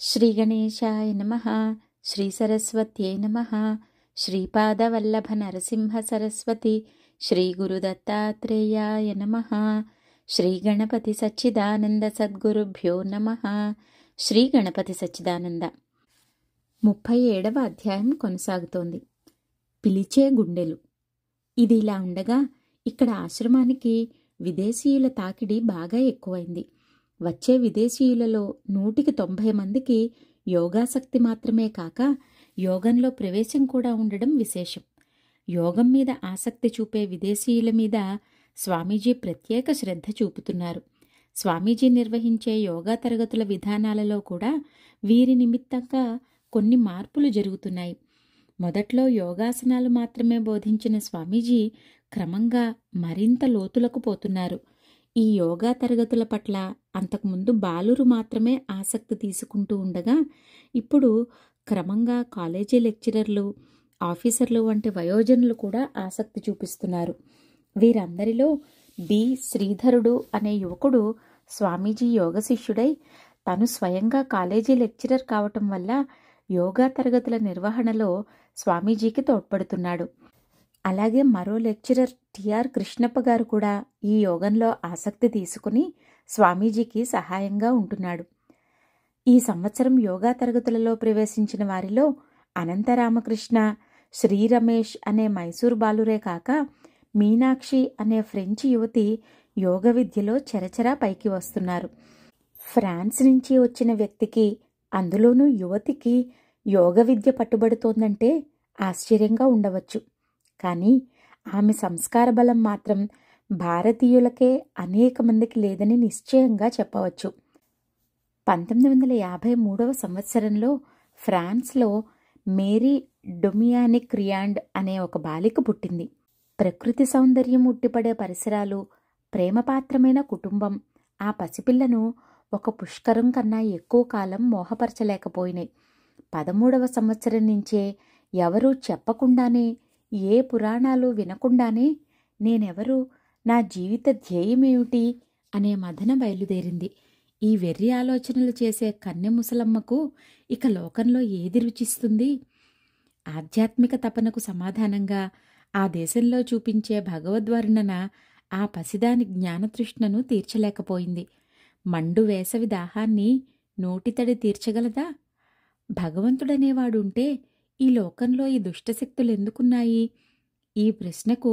శ్రీగణేశాయ నమః. శ్రీసరస్వత్యై నమః. శ్రీపాదవల్లభ నరసింహ సరస్వతి శ్రీగురుదత్తాత్రేయాయ నమః. శ్రీగణపతి సచ్చిదానంద సద్గురుభ్యో నమః. శ్రీగణపతి సచ్చిదానంద 37వ అధ్యాయం కొనసాగుతోంది. పిలిచే గుండెలు. ఇది ఇలా ఉండగా ఇక్కడ ఆశ్రమానికి విదేశీయుల తాకిడి బాగా ఎక్కువైంది. వచ్చే విదేశీయులలో 190 మందికి యోగాసక్తి మాత్రమే కాక యోగంలో ప్రవేశం కూడా ఉండడం విశేషం. యోగం మీద ఆసక్తి చూపే విదేశీయుల మీద స్వామీజీ ప్రత్యేక శ్రద్ధ చూపుతున్నారు. స్వామీజీ నిర్వహించే యోగా తరగతుల విధానాలలో కూడా వీరి నిమిత్తంగా కొన్ని మార్పులు జరుగుతున్నాయి. మొదట్లో యోగాసనాలు మాత్రమే బోధించిన స్వామీజీ క్రమంగా మరింత లోతులకు పోతున్నారు. ఈ యోగా తరగతుల పట్ల అంతకుముందు బాలురు మాత్రమే ఆసక్తి తీసుకుంటూ ఉండగా ఇప్పుడు క్రమంగా కాలేజీ లెక్చరర్లు, ఆఫీసర్లు వంటి వయోజనులు కూడా ఆసక్తి చూపిస్తున్నారు. వీరందరిలో బి శ్రీధరుడు అనే యువకుడు స్వామీజీ యోగ శిష్యుడై తను స్వయంగా కాలేజీ లెక్చరర్ కావటం వల్ల యోగా తరగతుల నిర్వహణలో స్వామీజీకి తోడ్పడుతున్నాడు. అలాగే మరో లెక్చరర్ టిఆర్ కృష్ణప్ప గారు కూడా ఈ యోగంలో ఆసక్తి తీసుకుని స్వామీజీకి సహాయంగా ఉంటున్నాడు. ఈ సంవత్సరం యోగా తరగతులలో ప్రవేశించిన వారిలో అనంతరామకృష్ణ, శ్రీ రమేష్ అనే మైసూర్ బాలురే కాక మీనాక్షి అనే ఫ్రెంచ్ యువతి యోగ విద్యలో చరచరా పైకి వస్తున్నారు. ఫ్రాన్స్ నుంచి వచ్చిన వ్యక్తికి, అందులోనూ యువతికి యోగ విద్య పట్టుబడుతోందంటే ఆశ్చర్యంగా ఉండవచ్చు. కానీ ఆమె సంస్కార బలం మాత్రం భారతీయులకే అనేక మందికి లేదని నిశ్చయంగా చెప్పవచ్చు. 1953వ సంవత్సరంలో ఫ్రాన్స్లో మేరీ డొమియానిక్ రియాండ్ అనే ఒక బాలిక పుట్టింది. ప్రకృతి సౌందర్యం ఉట్టిపడే పరిసరాలు, ప్రేమపాత్రమైన కుటుంబం ఆ పసిపిల్లను ఒక పుష్కరం కన్నా ఎక్కువ కాలం మోహపరచలేకపోయినాయి. 13వ సంవత్సరం నుంచే ఎవరూ చెప్పకుండానే, ఏ పురాణాలు వినకుండానే నేనెవరు, నా జీవిత ధ్యేయమేమిటి అనే మదన బయలుదేరింది. ఈ వెర్రి ఆలోచనలు చేసే కన్నె ముసలమ్మకు ఇక లోకంలో ఏది రుచిస్తుంది? ఆధ్యాత్మిక తపనకు సమాధానంగా ఆ దేశంలో చూపించే భగవద్వర్ణన ఆ పసిదాని జ్ఞానతృష్ణను తీర్చలేకపోయింది. మండు వేసవి దాహాన్ని నోటితడి తీర్చగలదా? భగవంతుడనేవాడుంటే ఈ లోకంలో ఈ దుష్టశక్తులెందుకున్నాయి? ఈ ప్రశ్నకు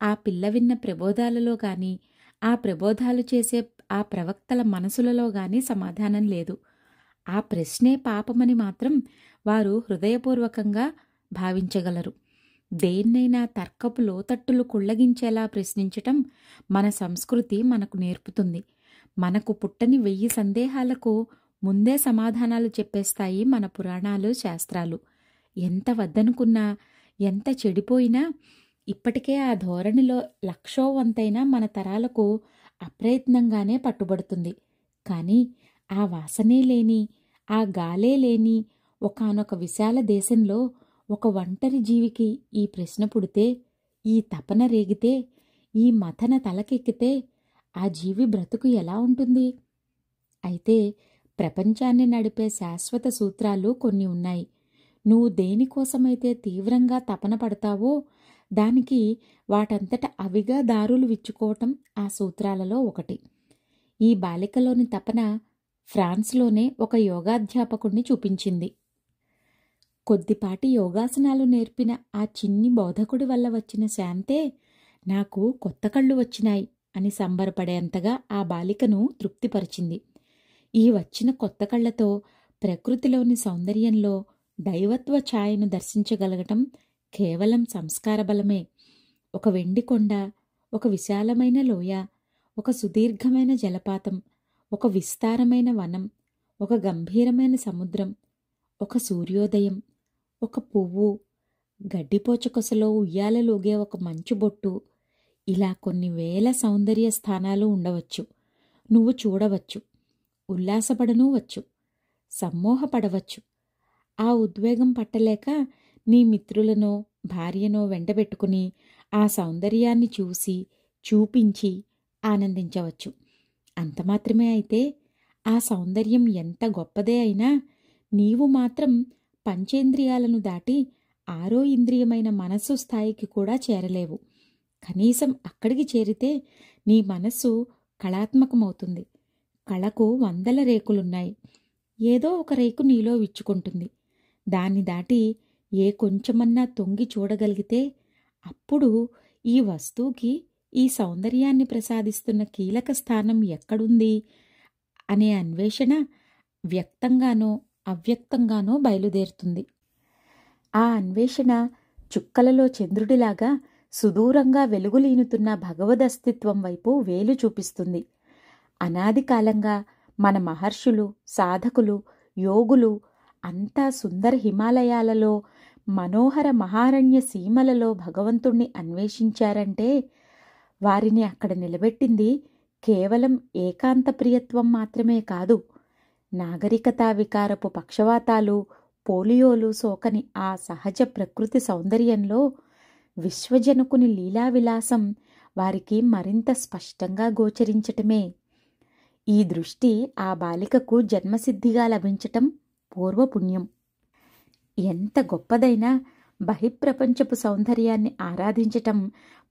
ఆ పిల్ల విన్న ప్రబోధాలలో గాని, ఆ ప్రబోధాలు చేసే ఆ ప్రవక్తల మనసులలో గాని సమాధానం లేదు. ఆ ప్రశ్నే పాపమని మాత్రం వారు హృదయపూర్వకంగా భావించగలరు. దేన్నైనా తర్కపు లోతట్టులు కుళ్ళగించేలా ప్రశ్నించటం మన సంస్కృతి మనకు నేర్పుతుంది. మనకు పుట్టని 1000 సందేహాలకు ముందే సమాధానాలు చెప్పేస్తాయి మన పురాణాలు, శాస్త్రాలు. ఎంత వద్దనుకున్నా, ఎంత చెడిపోయినా ఇప్పటికే ఆ ధోరణిలో 1,00,000వ వంతైనా మన తరాలకు అప్రయత్నంగానే పట్టుబడుతుంది. కానీ ఆ వాసనే లేని, ఆ గాలే లేని ఒకానొక విశాల దేశంలో ఒక ఒంటరి జీవికి ఈ ప్రశ్న పుడితే, ఈ తపన రేగితే, ఈ మథన తలకెక్కితే ఆ జీవి బ్రతుకు ఎలా ఉంటుంది? అయితే ప్రపంచాన్ని నడిపే శాశ్వత సూత్రాలు కొన్ని ఉన్నాయి. నువ్వు దేనికోసమైతే తీవ్రంగా తపన పడతావో దానికి వాటంతట అవిగా దారులు విచ్చుకోవటం ఆ సూత్రాలలో ఒకటి. ఈ బాలికలోని తపన ఫ్రాన్స్లోనే ఒక యోగాధ్యాపకుణ్ణి చూపించింది. కొద్దిపాటి యోగాసనాలు నేర్పిన ఆ చిన్ని బోధకుడి వల్ల వచ్చిన శాంతే నాకు కొత్త కళ్ళు వచ్చినాయి అని సంబరపడేంతగా ఆ బాలికను తృప్తిపరిచింది. ఈ వచ్చిన కొత్త కళ్లతో ప్రకృతిలోని సౌందర్యంలో దైవత్వ ఛాయను దర్శించగలగటం కేవలం సంస్కార బలమే. ఒక వెండి కొండ, ఒక విశాలమైన లోయ, ఒక సుదీర్ఘమైన జలపాతం, ఒక విస్తారమైన వనం, ఒక గంభీరమైన సముద్రం, ఒక సూర్యోదయం, ఒక పువ్వు, గడ్డిపోచకొసలో ఉయ్యాలలోగే ఒక మంచు బొట్టు, ఇలా కొన్ని వేల సౌందర్య స్థానాలు ఉండవచ్చు. నువ్వు చూడవచ్చు, ఉల్లాసపడనూ వచ్చు, సమ్మోహపడవచ్చు. ఆ ఉద్వేగం పట్టలేక నీ మిత్రులనో భార్యనో వెంటబెట్టుకుని ఆ సౌందర్యాన్ని చూసి, చూపించి ఆనందించవచ్చు. అంత మాత్రమే అయితే ఆ సౌందర్యం ఎంత గొప్పదే అయినా నీవు మాత్రం పంచేంద్రియాలను దాటి ఆరో ఇంద్రియమైన మనస్సు స్థాయికి కూడా చేరలేవు. కనీసం అక్కడికి చేరితే నీ మనస్సు కళాత్మకమవుతుంది. కళకు 100 రేకులున్నాయి. ఏదో ఒక రేకు నీలో విచ్చుకుంటుంది. దాన్ని దాటి ఏ కొంచెమన్నా తొంగి చూడగలిగితే అప్పుడు ఈ వస్తువుకి ఈ సౌందర్యాన్ని ప్రసాదిస్తున్న కీలక స్థానం ఎక్కడుంది అనే అన్వేషణ వ్యక్తంగానో అవ్యక్తంగానో బయలుదేరుతుంది. ఆ అన్వేషణ చుక్కలలో చంద్రుడిలాగా సుదూరంగా వెలుగులీనుతున్న భగవదస్తిత్వం వైపు వేలు చూపిస్తుంది. అనాది కాలంగా మన మహర్షులు, సాధకులు, యోగులు అంతా సుందర హిమాలయాలలో, మనోహర మహారణ్య సీమలలో భగవంతుణ్ణి అన్వేషించారంటే వారిని అక్కడ నిలబెట్టింది కేవలం ఏకాంత ప్రియత్వం మాత్రమే కాదు. నాగరికతా వికారపు పక్షవాతాలు, పోలియోలు సోకని ఆ సహజ ప్రకృతి సౌందర్యంలో విశ్వజనకుని లీలావిలాసం వారికి మరింత స్పష్టంగా గోచరించటమే. ఈ దృష్టి ఆ బాలికకు జన్మసిద్ధిగా లభించటం పూర్వపుణ్యం. ఎంత గొప్పదైనా బహిప్రపంచపు సౌందర్యాన్ని ఆరాధించటం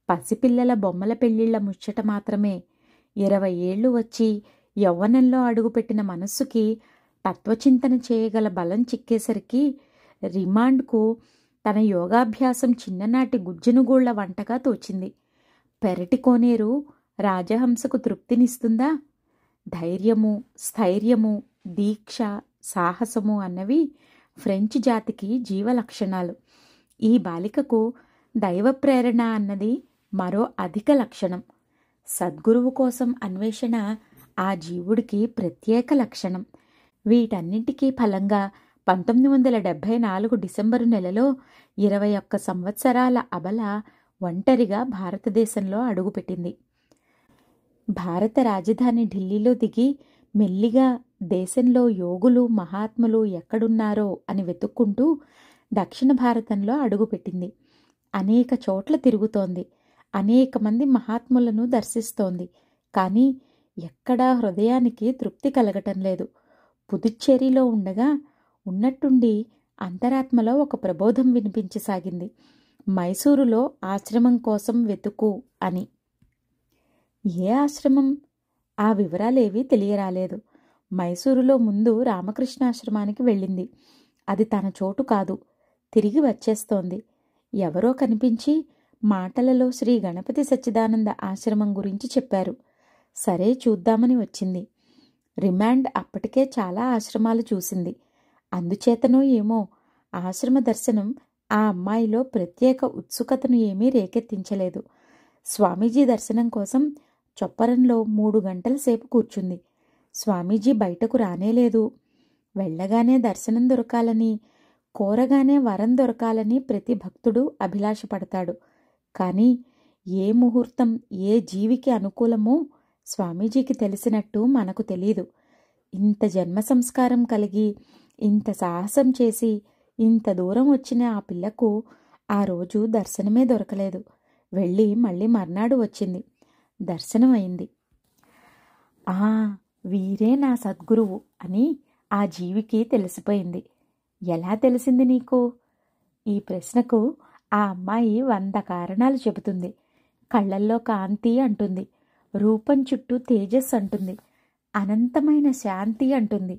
పసిపిల్లల బొమ్మల పెళ్లిళ్ల ముచ్చట మాత్రమే. 20 ఏళ్లు వచ్చి యవ్వనంలో అడుగుపెట్టిన మనస్సుకి తత్వచింతన చేయగల బలం చిక్కేసరికి రిమాండ్కు తన యోగాభ్యాసం చిన్ననాటి గుజ్జనుగూళ్ల వంటగా తోచింది. పెరటి కోనేరు రాజహంసకు తృప్తినిస్తుందా? ధైర్యము, స్థైర్యము, దీక్ష, సాహసము అన్నవి ఫ్రెంచ్ జాతికి జీవలక్షణాలు. ఈ బాలికకు దైవ ప్రేరణ అన్నది మరో అధిక లక్షణం. సద్గురువు కోసం అన్వేషణ ఆ జీవుడికి ప్రత్యేక లక్షణం. వీటన్నింటికీ ఫలంగా 1974 డిసెంబరు నెలలో 21 సంవత్సరాల అబల ఒంటరిగా భారతదేశంలో అడుగుపెట్టింది. భారత రాజధాని ఢిల్లీలో దిగి మెల్లిగా దేశంలో యోగులు, మహాత్ములు ఎక్కడున్నారో అని వెతుక్కుంటూ దక్షిణ భారతంలో అడుగుపెట్టింది. అనేక చోట్ల తిరుగుతోంది. అనేక మంది మహాత్ములను దర్శిస్తోంది. కానీ ఎక్కడా హృదయానికి తృప్తి కలగటం లేదు. పుదుచ్చేరిలో ఉండగా ఉన్నట్టుండి అంతరాత్మలో ఒక ప్రబోధం వినిపించసాగింది. మైసూరులో ఆశ్రమం కోసం వెతుకు అని. ఏ ఆశ్రమం? ఆ వివరాలేవీ తెలియరాలేదు. మైసూరులో ముందు రామకృష్ణాశ్రమానికి వెళ్ళింది. అది తన చోటు కాదు. తిరిగి వచ్చేస్తోంది. ఎవరో కనిపించి మాటలలో శ్రీ గణపతి సచ్చిదానంద ఆశ్రమం గురించి చెప్పారు. సరే చూద్దామని వచ్చింది. రిమాండ్ అప్పటికే చాలా ఆశ్రమాలు చూసింది. అందుచేతనో ఏమో ఆశ్రమ దర్శనం ఆ అమ్మాయిలో ప్రత్యేక ఉత్సుకతను ఏమీ రేకెత్తించలేదు. స్వామీజీ దర్శనం కోసం చొప్పరంలో 3 గంటల సేపు కూర్చుంది. స్వామీజీ బయటకు రానేలేదు. వెళ్ళగానే దర్శనం దొరకాలని, కోరగానే వరం దొరకాలని ప్రతి భక్తుడు అభిలాషపడతాడు. కానీ ఏ ముహూర్తం ఏ జీవికి అనుకూలమో స్వామీజీకి తెలిసినట్టు మనకు తెలీదు. ఇంత జన్మ సంస్కారం కలిగి, ఇంత సాహసం చేసి, ఇంత దూరం వచ్చిన ఆ పిల్లకు ఆ రోజు దర్శనమే దొరకలేదు. వెళ్ళి మళ్ళీ మర్నాడు వచ్చింది. దర్శనం అయింది. వీరే నా సద్గురువు అని ఆ జీవికి తెలిసిపోయింది. ఎలా తెలిసింది నీకు? ఈ ప్రశ్నకు ఆ అమ్మాయి 100 కారణాలు చెబుతుంది. కళ్ళల్లో కాంతి అంటుంది, రూపం చుట్టూ తేజస్ అంటుంది, అనంతమైన శాంతి అంటుంది,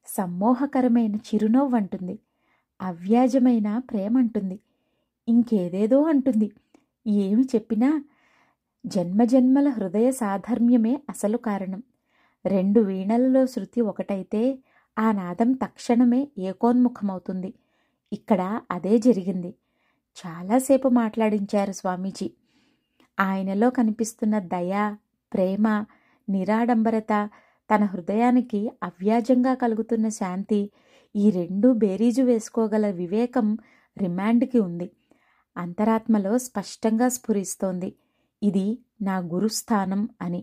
సమ్మోహకరమైన చిరునవ్వు అంటుంది, అవ్యాజమైన ప్రేమ అంటుంది, ఇంకేదేదో అంటుంది. ఏమి చెప్పినా జన్మజన్మల హృదయ సాధర్మ్యమే అసలు కారణం. 2 వీణలలో శృతి ఒకటైతే ఆ నాదం తక్షణమే ఏకోన్ముఖమవుతుంది. ఇక్కడ అదే జరిగింది. చాలాసేపు మాట్లాడించారు స్వామీజీ. ఆయనలో కనిపిస్తున్న దయ, ప్రేమ, నిరాడంబరత, తన హృదయానికి అవ్యాజంగా కలుగుతున్న శాంతి, ఈ 2 బేరీజు వేసుకోగల వివేకం రిమాండ్కి ఉంది. అంతరాత్మలో స్పష్టంగా స్ఫురిస్తోంది, ఇది నా గురుస్థానం అని.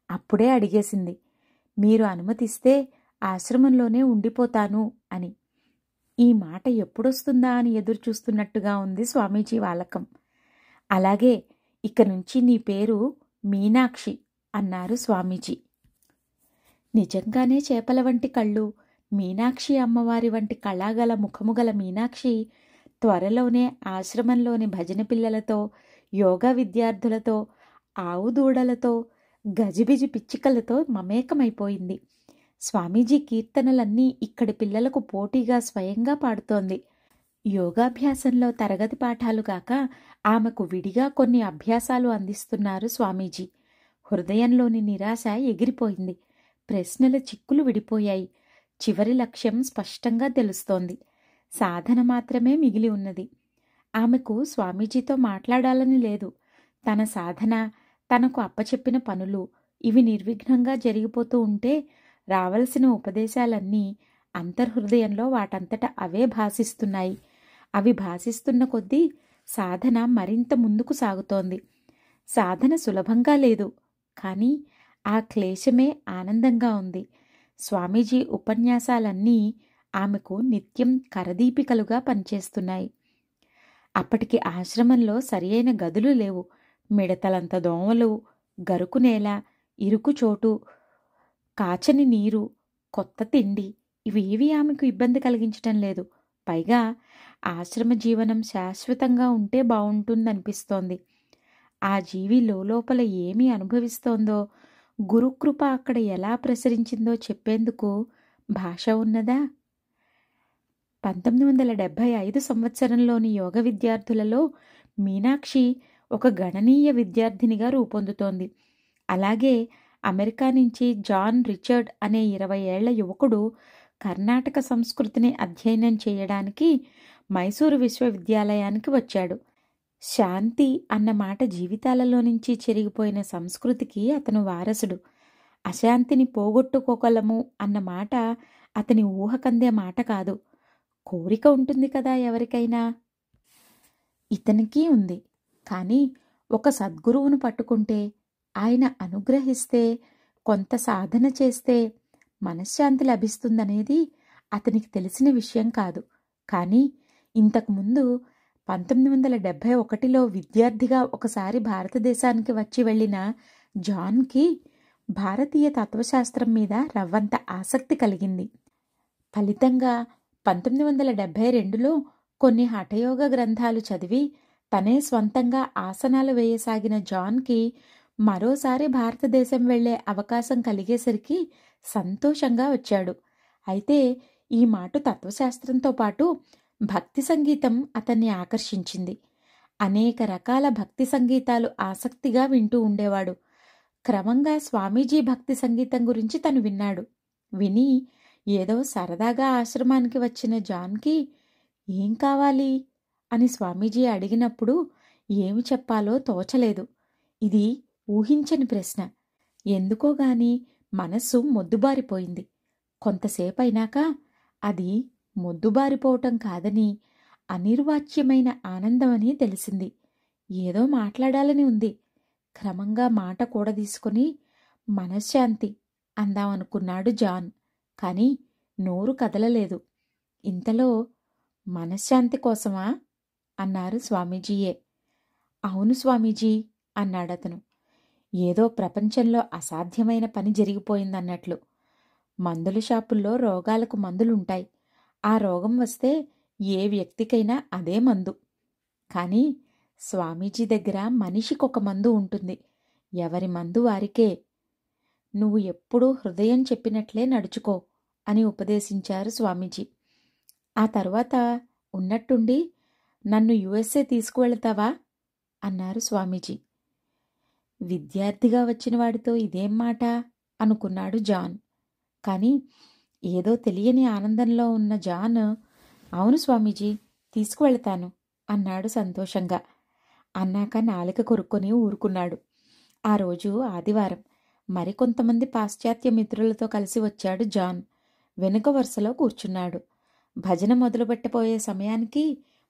అప్పుడే అడిగేసింది, మీరు అనుమతిస్తే ఆశ్రమంలోనే ఉండిపోతాను అని. ఈ మాట ఎప్పుడొస్తుందా అని ఎదురుచూస్తున్నట్టుగా ఉంది స్వామీజీ వాలకం. అలాగే, ఇక నుంచి నీ పేరు మీనాక్షి అన్నారు స్వామీజీ. నిజంగానే చేపల వంటి కళ్ళు, మీనాక్షి అమ్మవారి వంటి కళాగల ముఖముగల మీనాక్షి త్వరలోనే ఆశ్రమంలోని భజన పిల్లలతో, యోగా విద్యార్థులతో, ఆవు దూడలతో, గజిబిజి పిచ్చికలతో మమేకమైపోయింది. స్వామీజీ కీర్తనలన్నీ ఇక్కడి పిల్లలకు పోటీగా స్వయంగా పాడుతోంది. యోగాభ్యాసంలో తరగతి పాఠాలు కాక ఆమెకు విడిగా కొన్ని అభ్యాసాలు అందిస్తున్నారు స్వామీజీ. హృదయంలోని నిరాశ ఎగిరిపోయింది. ప్రశ్నల చిక్కులు విడిపోయాయి. చివరి లక్ష్యం స్పష్టంగా తెలుస్తోంది. సాధన మాత్రమే మిగిలి ఉన్నది. ఆమెకు స్వామీజీతో మాట్లాడాలని లేదు. తన సాధన, తనకు అప్పచెప్పిన పనులు ఇవి నిర్విఘ్నంగా జరిగిపోతూ ఉంటే రావలసిన ఉపదేశాలన్నీ అంతర్హృదయంలో వాటంతట అవే భాసిస్తున్నాయి. అవి భాసిస్తున్న కొద్దీ సాధన మరింత ముందుకు సాగుతోంది. సాధన సులభంగా లేదు, కానీ ఆ క్లేశమే ఆనందంగా ఉంది. స్వామీజీ ఉపన్యాసాలన్నీ ఆమెకు నిత్యం కరదీపికలుగా పనిచేస్తున్నాయి. అప్పటికి ఆశ్రమంలో సరియైన గదులు లేవు. మిడతలంత దోమలు, గరుకు నేల, ఇరుకు చోటు, కాచని నీరు, కొత్త తిండి ఇవేవీ ఆమెకు ఇబ్బంది కలిగించటం లేదు. పైగా ఆశ్రమ జీవనం శాశ్వతంగా ఉంటే బావుంటుందనిపిస్తోంది. ఆ జీవి లోపల ఏమి అనుభవిస్తోందో, గురుకృప అక్కడ ఎలా ప్రసరించిందో చెప్పేందుకు భాష ఉన్నదా? 1975 సంవత్సరంలోని యోగ విద్యార్థులలో మీనాక్షి ఒక గణనీయ విద్యార్థినిగా రూపొందుతోంది. అలాగే అమెరికా నుంచి జాన్ రిచర్డ్ అనే 20 ఏళ్ల యువకుడు కర్ణాటక సంస్కృతిని అధ్యయనం చేయడానికి మైసూరు విశ్వవిద్యాలయానికి వచ్చాడు. శాంతి అన్న మాట జీవితాలలో నుంచి చెరిగిపోయిన సంస్కృతికి అతను వారసుడు. అశాంతిని పోగొట్టుకోగలము అన్న మాట అతని ఊహకందే మాట కాదు. కోరిక ఉంటుంది కదా ఎవరికైనా. ఇతనికి ఉంది. కానీ ఒక సద్గురువును పట్టుకుంటే, ఆయన అనుగ్రహిస్తే, కొంత సాధన చేస్తే మనశ్శాంతి లభిస్తుందనేది అతనికి తెలిసిన విషయం కాదు. కానీ ఇంతకుముందు 1971లో విద్యార్థిగా ఒకసారి భారతదేశానికి వచ్చి వెళ్ళిన జాన్కి భారతీయ తత్వశాస్త్రం మీద రవ్వంత ఆసక్తి కలిగింది. ఫలితంగా 1972లో కొన్ని హఠయోగ గ్రంథాలు చదివి తనే స్వంతంగా ఆసనాలు వేయసాగిన జాన్కి మరోసారి భారతదేశం వెళ్లే అవకాశం కలిగేసరికి సంతోషంగా వచ్చాడు. అయితే ఈ మాట తత్వశాస్త్రంతో పాటు భక్తి సంగీతం అతన్ని ఆకర్షించింది. అనేక రకాల భక్తి సంగీతాలు ఆసక్తిగా వింటూ ఉండేవాడు. క్రమంగా స్వామీజీ భక్తి సంగీతం గురించి తను విన్నాడు. విని ఏదో సరదాగా ఆశ్రమానికి వచ్చిన జాన్కి ఏం కావాలి అని స్వామీజీ అడిగినప్పుడు ఏమి చెప్పాలో తోచలేదు. ఇది ఊహించని ప్రశ్న. ఎందుకోగాని మనస్సు మొద్దుబారిపోయింది. కొంతసేపైనాక అది మొద్దుబారిపోవటం కాదని, అనిర్వాచ్యమైన ఆనందమని తెలిసింది. ఏదో మాట్లాడాలని ఉంది. క్రమంగా మాట కూడదీసుకుని మనశ్శాంతి అందామనుకున్నాడు జాన్. కానీ నోరు కదలలేదు. ఇంతలో మనశ్శాంతి కోసమా అన్నారు స్వామీజీయే. అవును స్వామీజీ అన్నాడతను. ఏదో ప్రపంచంలో అసాధ్యమైన పని జరిగిపోయిందన్నట్లు. మందుల షాపుల్లో రోగాలకు మందులుంటాయి. ఆ రోగం వస్తే ఏ వ్యక్తికైనా అదే మందు. కానీ స్వామీజీ దగ్గర మనిషికొక మందు ఉంటుంది. ఎవరి మందు వారికే. నువ్వు ఎప్పుడూ హృదయం చెప్పినట్లే నడుచుకో అని ఉపదేశించారు స్వామీజీ. ఆ తరువాత ఉన్నట్టుండి నన్ను USA తీసుకువెళతావా అన్నారు స్వామీజీ. విద్యార్థిగా వచ్చిన వాడితో ఇదేం మాట అనుకున్నాడు జాన్. కానీ ఏదో తెలియని ఆనందంలో ఉన్న జాన్ అవును స్వామీజీ తీసుకువెళతాను అన్నాడు సంతోషంగా. అన్నాక నాలిక కొరుక్కొని ఊరుకున్నాడు. ఆ రోజు ఆదివారం. మరికొంతమంది పాశ్చాత్య మిత్రులతో కలిసి వచ్చాడు జాన్. వెనుక వరుసలో కూర్చున్నాడు. భజన మొదలుపెట్టబోయే సమయానికి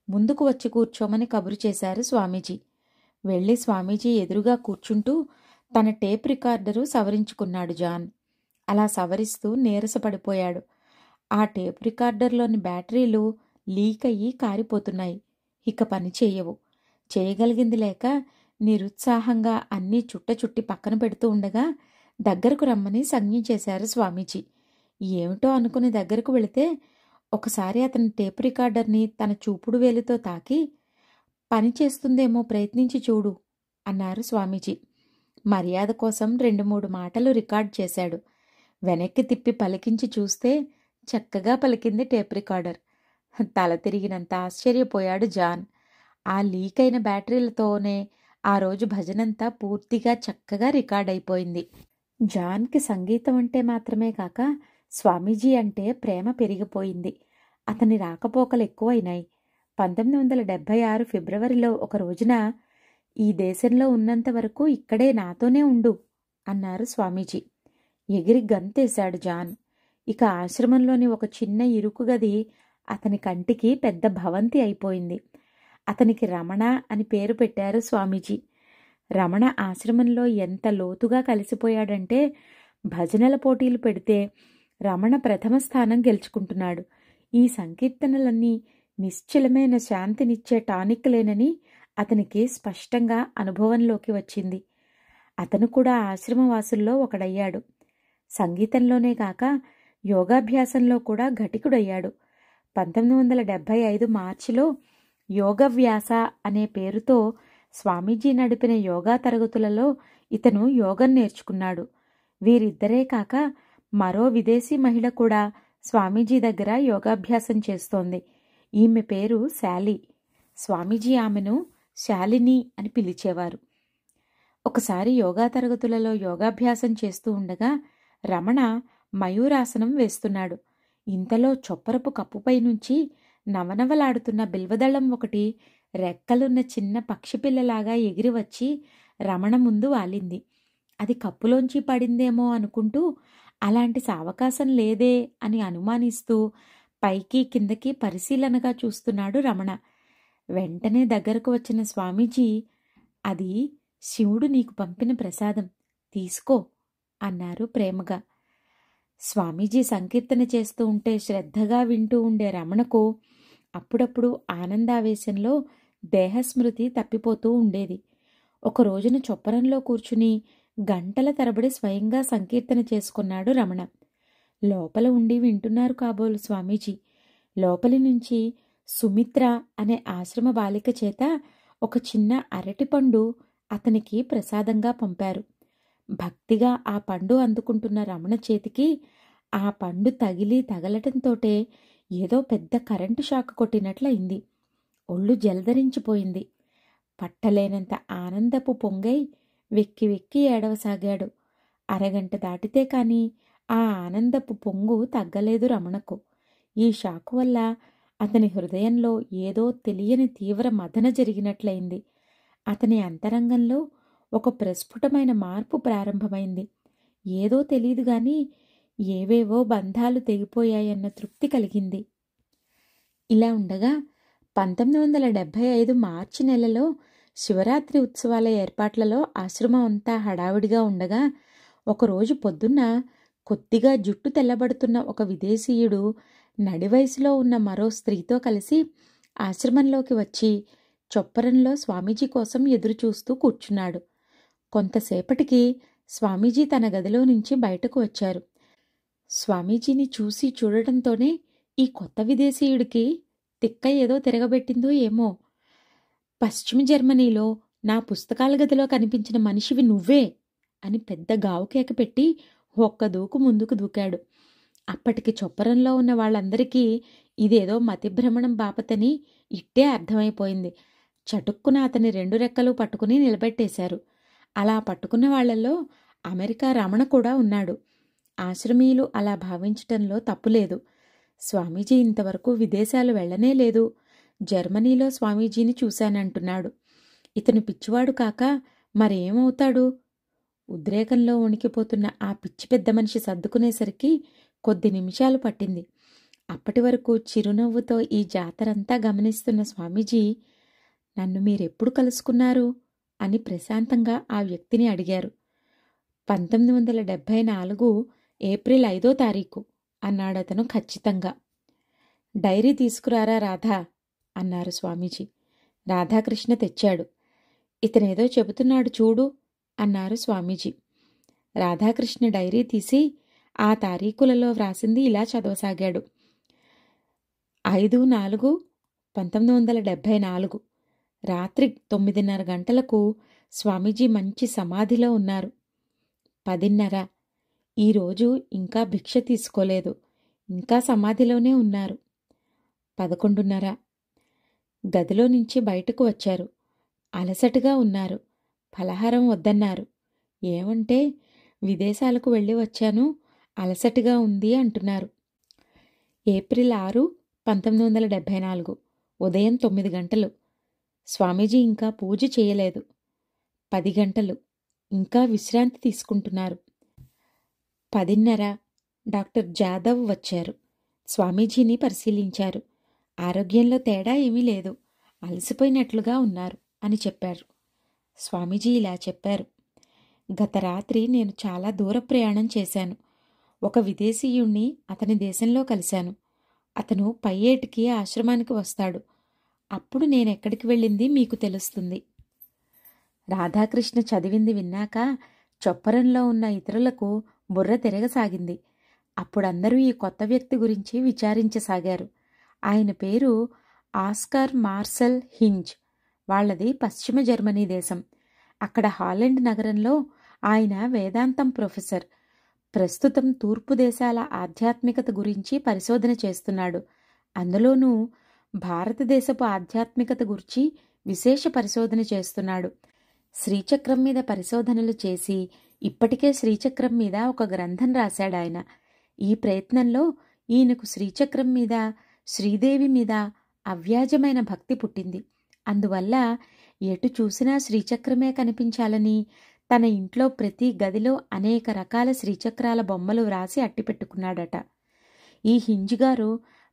ముందుకు వచ్చి కూర్చోమని కబురు చేశారు స్వామీజీ. వెళ్ళి స్వామీజీ ఎదురుగా కూర్చుంటూ తన టేప్ రికార్డరు సవరించుకున్నాడు జాన్. అలా సవరిస్తూ నీరసపడిపోయాడు. ఆ టేప్ రికార్డర్లోని బ్యాటరీలు లీక్ అయ్యి కారిపోతున్నాయి. ఇక పని చేయవు. చేయగలిగింది లేక నిరుత్సాహంగా అన్నీ చుట్టి పక్కన పెడుతూ ఉండగా దగ్గరకు రమ్మని సంజ్ఞ చేశారు స్వామీజీ. ఏమిటో అనుకుని దగ్గరకు వెళితే ఒకసారి అతని టేప్ రికార్డర్ని తన చూపుడు వేలుతో తాకి, పని చేస్తుందేమో ప్రయత్నించి చూడు అన్నారు స్వామీజీ. మర్యాద కోసం 2-3 మాటలు రికార్డ్ చేశాడు. వెనక్కి తిప్పి పలికించి చూస్తే చక్కగా పలికింది టేప్ రికార్డర్. తల తిరిగినంత ఆశ్చర్యపోయాడు జాన్. ఆ లీక్ అయిన బ్యాటరీలతోనే ఆ రోజు భజనంతా పూర్తిగా చక్కగా రికార్డ్ అయిపోయింది. జాన్కి సంగీతం అంటే మాత్రమే కాక స్వామీజీ అంటే ప్రేమ పెరిగిపోయింది. అతని రాకపోకలు ఎక్కువైనాయి. 1976 ఫిబ్రవరిలో ఒక రోజున, ఈ దేశంలో ఉన్నంత వరకు ఇక్కడే నాతోనే ఉండు అన్నారు స్వామీజీ. ఎగిరి గంతేశాడు జాన్. ఇక ఆశ్రమంలోని ఒక చిన్న ఇరుకు గది అతని కంటికి పెద్ద భవంతి అయిపోయింది. అతనికి రమణ అని పేరు పెట్టారు స్వామీజీ. రమణ ఆశ్రమంలో ఎంత లోతుగా కలిసిపోయాడంటే, భజనల పోటీలు పెడితే రమణ ప్రథమ స్థానం గెలుచుకుంటున్నాడు. ఈ సంకీర్తనలన్నీ నిశ్చలమైన శాంతినిచ్చే టానిక్లేనని అతనికి స్పష్టంగా అనుభవంలోకి వచ్చింది. అతను కూడా ఆశ్రమవాసుల్లో ఒకడయ్యాడు. సంగీతంలోనే కాక యోగాభ్యాసంలో కూడా ఘటికుడయ్యాడు. 1975 మార్చిలో యోగవ్యాస అనే పేరుతో స్వామీజీ నడిపిన యోగా తరగతులలో ఇతను యోగం నేర్చుకున్నాడు. వీరిద్దరే కాక మరో విదేశీ మహిళ కూడా స్వామీజీ దగ్గర యోగాభ్యాసం చేస్తోంది. ఈమె పేరు శాలి. స్వామీజీ ఆమెను శాలిని అని పిలిచేవారు. ఒకసారి యోగా తరగతులలో యోగాభ్యాసం చేస్తూ ఉండగా రమణ మయూరాసనం వేస్తున్నాడు. ఇంతలో చొప్పరపు కప్పుపై నుంచి నవనవలాడుతున్న బిల్వదళం ఒకటి రెక్కలున్న చిన్న పక్షిపిల్లలాగా ఎగిరి వచ్చి రమణ ముందు వాలింది. అది కప్పులోంచి పడిందేమో అనుకుంటూ, అలాంటి సావకాశం లేదే అని అనుమానిస్తూ పైకి కిందకి పరిశీలనగా చూస్తున్నాడు రమణ. వెంటనే దగ్గరకు వచ్చిన స్వామీజీ, అది శివుడు నీకు పంపిన ప్రసాదం, తీసుకో అన్నారు ప్రేమగా. స్వామీజీ సంకీర్తన చేస్తూ ఉంటే శ్రద్ధగా వింటూ ఉండే రమణకు అప్పుడప్పుడు ఆనందావేశంలో దేహస్మృతి తప్పిపోతూ ఉండేది. ఒక రోజున చొప్పరంలో కూర్చుని గంటల తరబడి స్వయంగా సంకీర్తన చేసుకున్నాడు రమణ. లోపల ఉండి వింటున్నారు కాబోలు స్వామీజీ. లోపలి నుంచి సుమిత్ర అనే ఆశ్రమ బాలిక చేత ఒక చిన్న అరటిపండు అతనికి ప్రసాదంగా పంపారు. భక్తిగా ఆ పండు అందుకుంటున్న రమణ చేతికి ఆ పండు తగలటంతోటే ఏదో పెద్ద కరెంటు షాక్ కొట్టినట్లయింది. ఒళ్ళు జలధరించిపోయింది. పట్టలేనంత ఆనందపు పొంగై వెక్కి వెక్కి ఏడవసాగాడు. అరగంట దాటితే కాని ఆ ఆనందపు పొంగు తగ్గలేదు రమణకు. ఈ షాకు వల్ల అతని హృదయంలో ఏదో తెలియని తీవ్ర మదన జరిగినట్లయింది. అతని అంతరంగంలో ఒక ప్రస్ఫుటమైన మార్పు ప్రారంభమైంది. ఏదో తెలీదు గాని ఏవేవో బంధాలు తెగిపోయాయన్న తృప్తి కలిగింది. ఇలా ఉండగా 1975 మార్చి నెలలో శివరాత్రి ఉత్సవాల ఏర్పాట్లలో ఆశ్రమం అంతా హడావిడిగా ఉండగా, ఒకరోజు పొద్దున్న కొద్దిగా జుట్టు తెల్లబడుతున్న ఒక విదేశీయుడు నడివయసులో ఉన్న మరో స్త్రీతో కలిసి ఆశ్రమంలోకి వచ్చి చొప్పరంలో స్వామీజీ కోసం ఎదురుచూస్తూ కూర్చున్నాడు. కొంతసేపటికి స్వామీజీ తన గదిలో నుంచి బయటకు వచ్చారు. స్వామీజీని చూడటంతోనే ఈ కొత్త విదేశీయుడికి తిక్క ఏదో తిరగబెట్టిందో ఏమో. పశ్చిమ జర్మనీలో నా పుస్తకాల గదిలో కనిపించిన మనిషివి నువ్వే అని పెద్ద గావుకేక పెట్టి ఒక్క దూకు ముందుకు దూకాడు. అప్పటికి చొప్పరంలో ఉన్న వాళ్ళందరికీ ఇదేదో మతిభ్రమణం బాపతని ఇట్టే అర్థమైపోయింది. చటుక్కున అతని 2 రెక్కలు పట్టుకుని నిలబెట్టేశారు. అలా పట్టుకున్న వాళ్లలో అమెరికా రమణ కూడా ఉన్నాడు. ఆశ్రమీయులు అలా భావించటంలో తప్పులేదు. స్వామీజీ ఇంతవరకు విదేశాలు వెళ్లనే లేదు. జర్మనీలో స్వామీజీని చూశానంటున్నాడు. ఇతను పిచ్చివాడు కాక మరేమవుతాడు? ఉద్రేకంలో వణికిపోతున్న ఆ పిచ్చి పెద్ద మనిషి సర్దుకునేసరికి కొద్ది నిమిషాలు పట్టింది. అప్పటి వరకు చిరునవ్వుతో ఈ జాతరంతా గమనిస్తున్న స్వామీజీ, నన్ను మీరెప్పుడు కలుసుకున్నారు అని ప్రశాంతంగా ఆ వ్యక్తిని అడిగారు. 1974 ఏప్రిల్ 5వ తారీఖు అన్నాడతను ఖచ్చితంగా. డైరీ తీసుకురారా రాధా అన్నారు స్వామీజీ. రాధాకృష్ణ తెచ్చాడు. ఇతనేదో చెబుతున్నాడు చూడు అన్నారు స్వామీజీ. రాధాకృష్ణ డైరీ తీసి ఆ తారీఖులలో వ్రాసింది ఇలా చదవసాగాడు. 5/4/1974 రాత్రి 9:30 గంటలకు స్వామీజీ మంచి సమాధిలో ఉన్నారు. 10:30 ఈరోజు ఇంకా భిక్ష తీసుకోలేదు, ఇంకా సమాధిలోనే ఉన్నారు. 11:30 గదిలో నుంచి బయటకు వచ్చారు. అలసటగా ఉన్నారు. ఫలహారం వద్దన్నారు. ఏమంటే విదేశాలకు వెళ్ళి వచ్చాను, అలసటగా ఉంది అంటున్నారు. ఏప్రిల్ 6, 1974 ఉదయం 9 గంటలు స్వామీజీ ఇంకా పూజ చేయలేదు. 10 గంటలు ఇంకా విశ్రాంతి తీసుకుంటున్నారు. 10:30 డాక్టర్ జాదవ్ వచ్చారు. స్వామీజీని పరిశీలించారు. ఆరోగ్యంలో తేడా ఏమీ లేదు, అలసిపోయినట్లుగా ఉన్నారు అని చెప్పారు. స్వామీజీ ఇలా చెప్పారు. గత రాత్రి నేను చాలా దూర ప్రయాణం చేశాను. ఒక విదేశీయుణ్ణి అతని దేశంలో కలిశాను. అతను పై ఏటికి ఆశ్రమానికి వస్తాడు. అప్పుడు నేనెక్కడికి వెళ్ళింది మీకు తెలుస్తుంది. రాధాకృష్ణ చదివింది విన్నాక చొప్పరంలో ఉన్న ఇతరులకు బుర్ర తిరగసాగింది. అప్పుడందరూ ఈ కొత్త వ్యక్తి గురించి విచారించసాగారు. ఆయన పేరు ఆస్కార్ మార్సెల్ హింజ్. వాళ్లది పశ్చిమ జర్మనీ దేశం. అక్కడ హాలెండ్ నగరంలో ఆయన వేదాంతం ప్రొఫెసర్. ప్రస్తుతం తూర్పు దేశాల ఆధ్యాత్మికత గురించి పరిశోధన చేస్తున్నాడు. అందులోనూ భారతదేశపు ఆధ్యాత్మికత గురించి విశేష పరిశోధన చేస్తున్నాడు. శ్రీచక్రం మీద పరిశోధనలు చేసి ఇప్పటికే శ్రీచక్రం మీద ఒక గ్రంథం రాశాడాయన. ఈ ప్రయత్నంలో ఈయనకు శ్రీచక్రం మీద, శ్రీదేవి మీద అవ్యాజమైన భక్తి పుట్టింది. అందువల్ల ఎటు చూసినా శ్రీచక్రమే కనిపించాలని తన ఇంట్లో ప్రతి గదిలో అనేక రకాల శ్రీచక్రాల బొమ్మలు వ్రాసి అట్టిపెట్టుకున్నాడట. ఈ హింజ్ గారు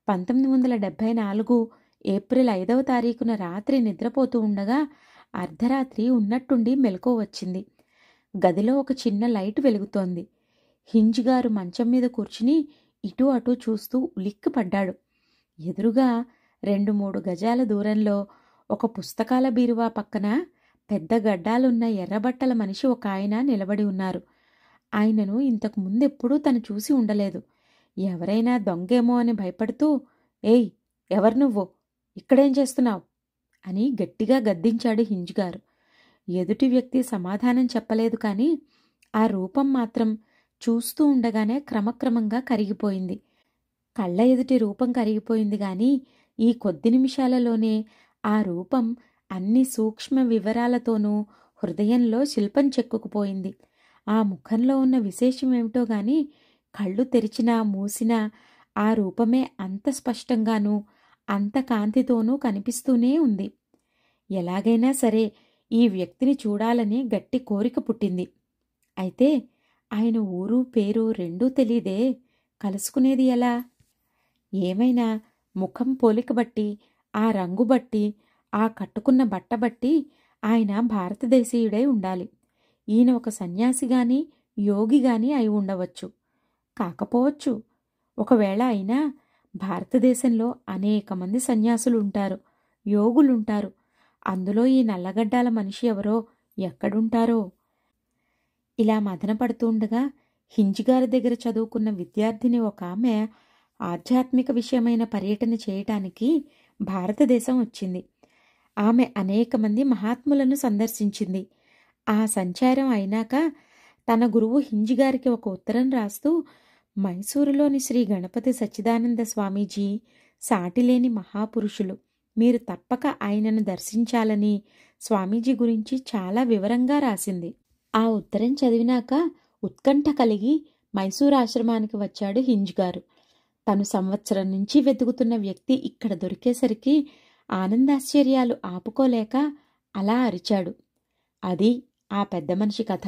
1974 ఏప్రిల్ 5వ తారీఖున రాత్రి నిద్రపోతూ ఉండగా అర్ధరాత్రి ఉన్నట్టుండి మెలకువ వచ్చింది. గదిలో ఒక చిన్న లైట్ వెలుగుతోంది. హింజ్ గారు మంచం మీద కూర్చుని ఇటూ అటూ చూస్తూ ఉలిక్కిపడ్డాడు. ఎదురుగా 2-3 గజాల దూరంలో ఒక పుస్తకాల బీరువా పక్కన పెద్ద గడ్డాలున్న ఎర్రబట్టల మనిషి ఒక ఆయన నిలబడి ఉన్నారు. ఆయనను ఇంతకు ముందెప్పుడూ తను చూసి ఉండలేదు. ఎవరైనా దొంగేమో అని భయపడుతూ, "ఏయ్, ఎవరు నువ్వు? ఇక్కడేం చేస్తున్నావు?" అని గట్టిగా గద్దించాడు హింజ్ గారు. ఎదుటి వ్యక్తి సమాధానం చెప్పలేదు. కానీ ఆ రూపం మాత్రం చూస్తూ ఉండగానే క్రమక్రమంగా కరిగిపోయింది. కళ్ళ ఎదుటి రూపం కరిగిపోయింది గాని ఈ కొద్ది నిమిషాలలోనే ఆ రూపం అన్ని సూక్ష్మ వివరాలతోనూ హృదయంలో శిల్పం చెక్కుకుపోయింది. ఆ ముఖంలో ఉన్న విశేషమేమిటో గాని కళ్ళు తెరిచినా మూసినా ఆ రూపమే అంత స్పష్టంగానూ అంత కాంతితోనూ కనిపిస్తూనే ఉంది. ఎలాగైనా సరే ఈ వ్యక్తిని చూడాలని గట్టి కోరిక పుట్టింది. అయితే ఆయన ఊరు పేరు రెండూ తెలీదే, కలుసుకునేది ఎలా? ఏమైనా ముఖం పోలిక బట్టి, ఆ రంగు బట్టి, ఆ కట్టుకున్న బట్ట బట్టి ఆయన భారతదేశీయుడై ఉండాలి. ఈయన ఒక సన్యాసిగాని యోగిగాని అయి ఉండవచ్చు, కాకపోవచ్చు. ఒకవేళ అయినా భారతదేశంలో అనేక మంది సన్యాసులుంటారు, యోగులుంటారు. అందులో ఈ నల్లగడ్డాల మనిషి ఎవరో, ఎక్కడుంటారో? ఇలా మదనపడుతుండగా హింజ్ గారి దగ్గర చదువుకున్న విద్యార్థిని ఒక ఆమె ఆధ్యాత్మిక విషయమైన పర్యటన చేయటానికి భారతదేశం వచ్చింది. ఆమె అనేక మంది మహాత్ములను సందర్శించింది. ఆ సంచారం అయినాక తన గురువు హింజ్ గారికి ఒక ఉత్తరం రాస్తూ, మైసూరులోని శ్రీ గణపతి సచ్చిదానంద స్వామీజీ సాటిలేని మహాపురుషులు, మీరు తప్పక ఆయనను దర్శించాలని స్వామీజీ గురించి చాలా వివరంగా రాసింది. ఆ ఉత్తరం చదివినాక ఉత్కంఠ కలిగి మైసూరు ఆశ్రమానికి వచ్చాడు హింజ్ గారు. తను సంవత్సరం నుంచి వెతుకుతున్న వ్యక్తి ఇక్కడ దొరికేసరికి ఆనందాశ్చర్యాలు ఆపుకోలేక అలా అరిచాడు. అది ఆ పెద్ద మనిషి కథ.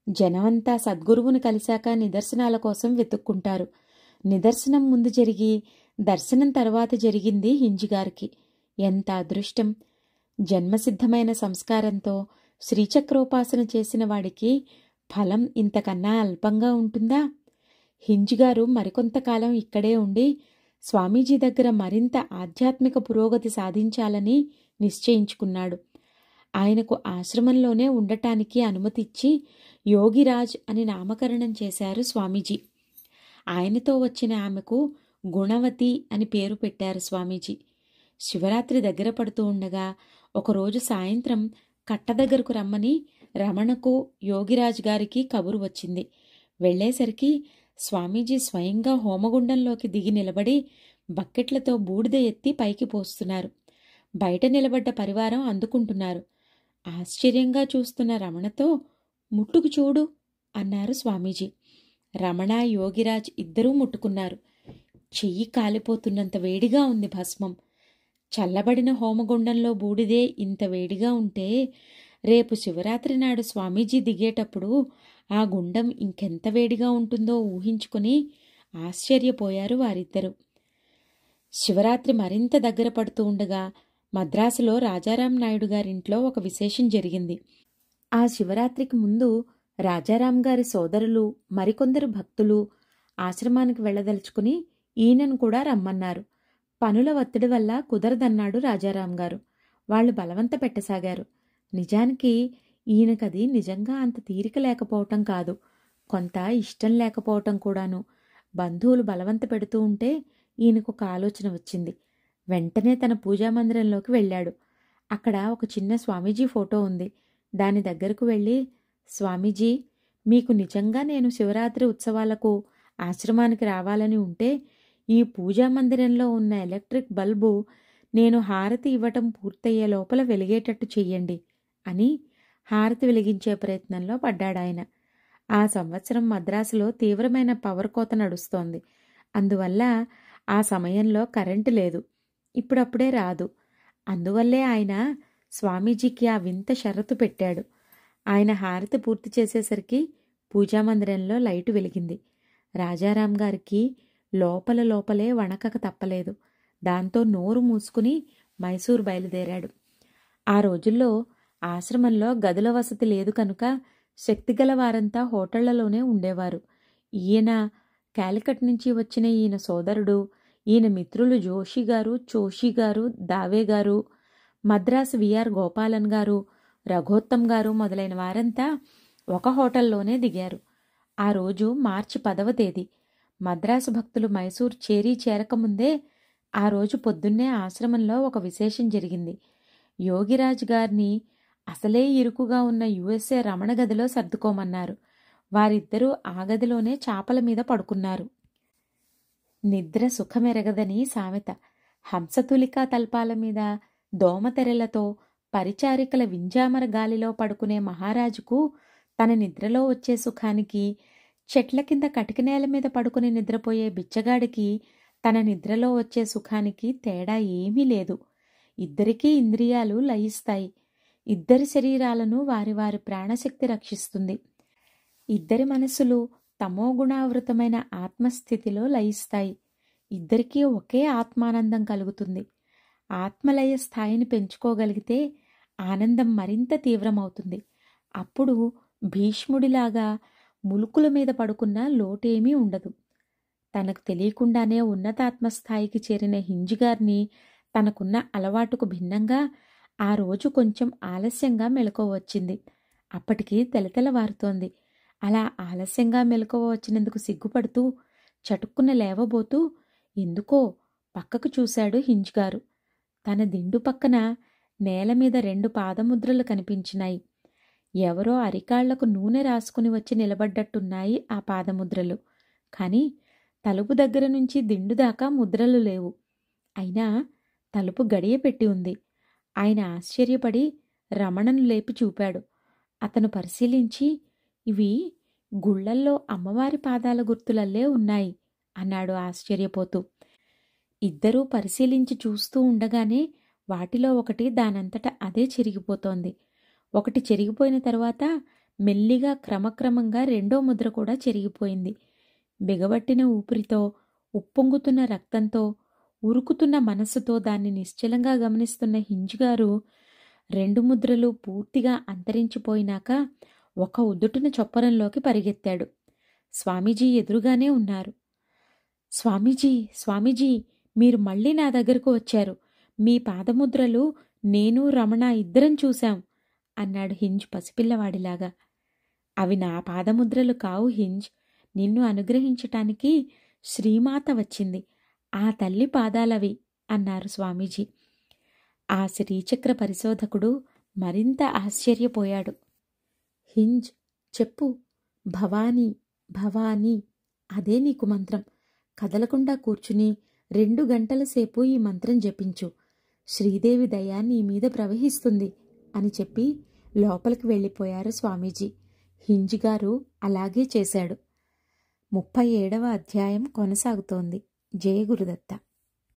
జనమంతా సద్గురువును కలిశాక నిదర్శనాల కోసం వెతుక్కుంటారు. నిదర్శనం ముందు జరిగి దర్శనం తర్వాత జరిగింది హింజ్ గారికి. ఎంత అదృష్టం! జన్మసిద్ధమైన సంస్కారంతో శ్రీచక్రోపాసన చేసిన వాడికి ఫలం ఇంతకన్నా అల్పంగా ఉంటుందా? హింజ్ గారు మరికొంతకాలం ఇక్కడే ఉండి స్వామీజీ దగ్గర మరింత ఆధ్యాత్మిక పురోగతి సాధించాలని నిశ్చయించుకున్నాడు. ఆయనకు ఆశ్రమంలోనే ఉండటానికి అనుమతిచ్చి యోగిరాజ్ అని నామకరణం చేశారు స్వామీజీ. ఆయనతో వచ్చిన ఆమెకు గుణవతి అని పేరు పెట్టారు స్వామీజీ. శివరాత్రి దగ్గర పడుతూ ఉండగా ఒకరోజు సాయంత్రం కట్ట దగ్గరకు రమ్మని రమణకు, యోగిరాజు గారికి కబురు వచ్చింది. వెళ్లేసరికి స్వామీజీ స్వయంగా హోమగుండంలోకి దిగి నిలబడి బకెట్లతో బూడిద ఎత్తి పైకి పోస్తున్నారు. బయట నిలబడ్డ పరివారం అందుకుంటున్నారు. ఆశ్చర్యంగా చూస్తున్న రమణతో, ముట్టుకు చూడు అన్నారు స్వామీజీ. రమణ, యోగిరాజ్ ఇద్దరూ ముట్టుకున్నారు. చెయ్యి కాలిపోతున్నంత వేడిగా ఉంది భస్మం. చల్లబడిన హోమగుండంలో బూడిదే ఇంత వేడిగా ఉంటే రేపు శివరాత్రి నాడు స్వామీజీ దిగేటప్పుడు ఆ గుండం ఇంకెంత వేడిగా ఉంటుందో ఊహించుకుని ఆశ్చర్యపోయారు వారిద్దరూ. శివరాత్రి మరింత దగ్గర పడుతూ ఉండగా మద్రాసులో రాజారాం నాయుడు గారింట్లో ఒక విశేషం జరిగింది. ఆ శివరాత్రికి ముందు రాజారాం గారి సోదరులు మరికొందరు భక్తులు ఆశ్రమానికి వెళ్లదలుచుకుని ఈయనను కూడా రమ్మన్నారు. పనుల ఒత్తిడి వల్ల కుదరదన్నాడు రాజారాం గారు. వాళ్ళు బలవంత పెట్టసాగారు. నిజానికి ఈయనకది నిజంగా అంత తీరిక లేకపోవటం కాదు, కొంత ఇష్టం లేకపోవటం కూడాను. బంధువులు బలవంత పెడుతూ ఉంటే ఈయనకు ఒక ఆలోచన వచ్చింది. వెంటనే తన పూజామందిరంలోకి వెళ్ళాడు. అక్కడ ఒక చిన్న స్వామీజీ ఫోటో ఉంది. దాని దగ్గరకు వెళ్ళి, స్వామీజీ, మీకు నిజంగా నేను శివరాత్రి ఉత్సవాలకు ఆశ్రమానికి రావాలని ఉంటే ఈ పూజామందిరంలో ఉన్న ఎలక్ట్రిక్ బల్బు నేను హారతి ఇవ్వటం పూర్తయ్యే లోపల వెలిగేటట్టు చెయ్యండి అని హారతి వెలిగించే ప్రయత్నంలో పడ్డాడాయన. ఆ సంవత్సరం మద్రాసులో తీవ్రమైన పవర్ కోత నడుస్తోంది. అందువల్ల ఆ సమయంలో కరెంటు లేదు, ఇప్పుడప్పుడే రాదు. అందువల్లే ఆయన స్వామీజీకి ఆ వింత షరతు పెట్టాడు. ఆయన హారతి పూర్తి చేసేసరికి పూజామందిరంలో లైటు వెలిగింది. రాజారాం గారికి లోపలే వణకక తప్పలేదు. దాంతో నోరు మూసుకుని మైసూరు బయలుదేరాడు. ఆ రోజుల్లో ఆశ్రమంలో గదుల వసతి లేదు కనుక శక్తిగల వారంతా హోటళ్లలోనే ఉండేవారు. ఈయన కాలికట్ నుంచి వచ్చిన ఈయన సోదరుడు, ఈయన మిత్రులు జోషి గారు, చోషి గారు, దావే గారు, మద్రాసు విఆర్ గోపాలన్ గారు, రఘోత్తమ్ గారు మొదలైన వారంతా ఒక హోటల్లోనే దిగారు. ఆ రోజు మార్చి 10వ తేదీ. మద్రాసు భక్తులు మైసూర్ చేరకముందే ఆ రోజు పొద్దున్నే ఆశ్రమంలో ఒక విశేషం జరిగింది. యోగిరాజ్ గారిని అసలే ఇరుకుగా ఉన్న యుఎస్ఏ రమణ గదిలో సర్దుకోమన్నారు. వారిద్దరూ ఆ గదిలోనే చాపల మీద పడుకున్నారు. నిద్ర సుఖమెరగదని సామెత. హంసతులికా తల్పాల మీద దోమతెరలతో పరిచారికల వింజామర గాలిలో పడుకునే మహారాజుకు తన నిద్రలో వచ్చే సుఖానికి, చెట్ల కింద కటికనేల మీద పడుకుని నిద్రపోయే బిచ్చగాడికి తన నిద్రలో వచ్చే సుఖానికి తేడా ఏమీ లేదు. ఇద్దరికీ ఇంద్రియాలు లయిస్తాయి. ఇద్దరి శరీరాలను వారి వారి ప్రాణశక్తి రక్షిస్తుంది. ఇద్దరి మనసులు తమోగుణావృతమైన ఆత్మస్థితిలో లయిస్తాయి. ఇద్దరికీ ఒకే ఆత్మానందం కలుగుతుంది. ఆత్మలయ స్థాయిని పెంచుకోగలిగితే ఆనందం మరింత తీవ్రమవుతుంది. అప్పుడు భీష్ముడిలాగా ములుకుల మీద పడుకున్న లోటేమీ ఉండదు. తనకు తెలియకుండానే ఉన్నతాత్మస్థాయికి చేరిన హింజ్గారిని తనకున్న అలవాటుకు భిన్నంగా ఆ రోజు కొంచెం ఆలస్యంగా మెలకువ వచ్చింది. అప్పటికి తెలతెలవారుతోంది. అలా ఆలస్యంగా మెలకువ వచ్చినందుకు సిగ్గుపడుతూ చటుక్కున లేవబోతూ ఎందుకో పక్కకు చూశాడు హింజ్గారు. తన దిండు పక్కన నేల మీద 2 పాదముద్రలు కనిపించినాయి. ఎవరో అరికాళ్లకు నూనె రాసుకుని వచ్చి నిలబడ్డట్టున్నాయి ఆ పాదముద్రలు. కాని తలుపు దగ్గర నుంచి దిండు దాకా ముద్రలు లేవు. అయినా తలుపు గడియ పెట్టి ఉంది. ఆయన ఆశ్చర్యపడి రమణను లేపి చూపాడు. అతను పరిశీలించి, ఇవి గుళ్లల్లో అమ్మవారి పాదాల గుర్తులల్లే ఉన్నాయి అన్నాడు ఆశ్చర్యపోతూ. ఇద్దరూ పరిశీలించి చూస్తూ ఉండగానే వాటిలో ఒకటి దానంతట అదే చెరిగిపోతోంది. ఒకటి చెరిగిపోయిన తరువాత మెల్లిగా క్రమక్రమంగా 2వ ముద్ర కూడా చెరిగిపోయింది. బిగబట్టిన ఊపిరితో, ఉప్పొంగుతున్న రక్తంతో, ఉరుకుతున్న మనస్సుతో దాన్ని నిశ్చలంగా గమనిస్తున్న హింజ్గారు 2 ముద్రలు పూర్తిగా అంతరించిపోయినాక ఒక ఉదుటున చొప్పరంలోకి పరిగెత్తాడు. స్వామీజీ ఎదురుగానే ఉన్నారు. స్వామీజీ, స్వామీజీ, మీరు మళ్ళీ నా దగ్గరకు వచ్చారు. మీ పాదముద్రలు నేను, రమణ ఇద్దరం చూశాం అన్నాడు హింజ్ పసిపిల్లవాడిలాగా. అవి నా పాదముద్రలు కావు హింజ్, నిన్ను అనుగ్రహించటానికి శ్రీమాత వచ్చింది. ఆ తల్లి పాదాలవి అన్నారు స్వామీజీ. ఆ శ్రీచక్ర పరిశోధకుడు మరింత ఆశ్చర్యపోయాడు. హింజ్, చెప్పు. భవానీ, భవానీ, అదే నీకు మంత్రం. కదలకుండా కూర్చుని 2 గంటల సేపు ఈ మంత్రం జపించు. శ్రీదేవి దయ నీ మీద ప్రవహిస్తుంది అని చెప్పి లోపలికి వెళ్ళిపోయారు స్వామీజీ. హింజ్ గారు అలాగే చేశాడు. 37వ అధ్యాయం కొనసాగుతోంది. జయ గురుదత్త.